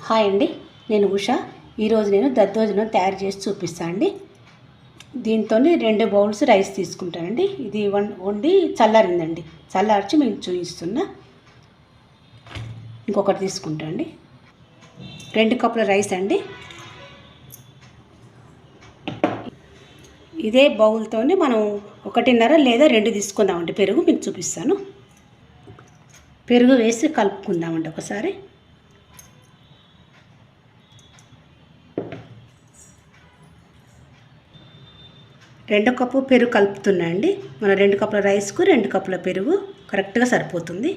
Hi అండి, నేను ఉషా. ఈరోజు నేను దద్దోజనం తయారు చేసి చూపిస్తాను అండి. దీంతో 2 బౌల్స్ రైస్ తీసుకుంటానండి. ఇది వండి చల్లారిందండి. చల్లార్చి మీకు చూపిస్తున్నా. ఇంకొకటి తీసుకుంటా అండి. 2 కప్పుల రైస్ అండి. ఇదే బౌల్తో మనం 1.5 లేదా 2 తీసుకుందామండి. పెరుగు మీకు చూపిస్తాను. పెరుగు వేసి కలుపుకుందామండి ఒకసారి. రెండు కప్పు పెరుగు కలుపుతున్నా అండి. మన 2 కప్పుల రైస్కు 2 కప్పుల పెరుగు కరెక్ట్గా సరిపోతుంది.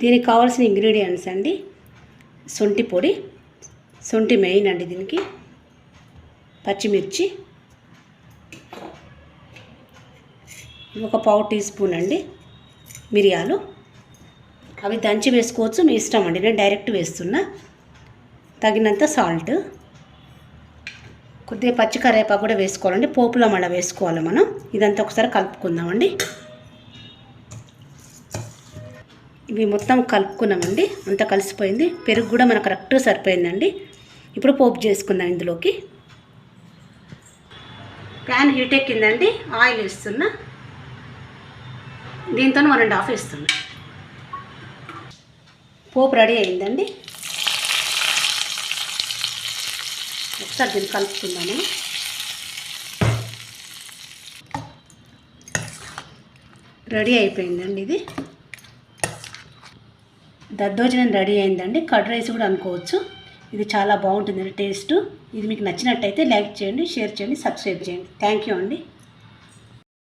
దీనికి కావాల్సిన ఇంగ్రీడియంట్స్ అండి: శొంఠి పొడి, శొంఠి మెయిన్ అండి దీనికి, పచ్చిమిర్చి, ఒక పావు టీ స్పూన్ అండి మిరియాలు. అవి దంచి వేసుకోవచ్చు, మీ ఇష్టం అండి. నేను డైరెక్ట్ వేస్తున్నా. తగినంత సాల్ట్, కొద్దిగా పచ్చి కరివేపాకు కూడా వేసుకోవాలండి. పోపులో మళ్ళీ వేసుకోవాలి మనం. ఇదంతా ఒకసారి కలుపుకుందామండి. ఇవి మొత్తం కలుపుకున్నామండి. అంతా కలిసిపోయింది. పెరుగు కూడా మనకు కరెక్ట్గా సరిపోయిందండి. ఇప్పుడు పోపు చేసుకుందాం. ఇందులోకి ప్యాన్ హీట్ ఎక్కిందండి. ఆయిల్ వేస్తున్నా. దీంతో 1.5 వేస్తున్నా. పోపు రెడీ అయిందండి. ఒకసారి దీన్ని కలుపుకుందాము. రెడీ అయిపోయిందండి. ఇది దద్దోజనం రెడీ అయిందండి. కర్డ్ రైస్ కూడా అనుకోవచ్చు. ఇది చాలా బాగుంటుందండి టేస్ట్. ఇది మీకు నచ్చినట్టయితే లైక్ చేయండి, షేర్ చేయండి, సబ్స్క్రైబ్ చేయండి. థ్యాంక్ యూ అండి.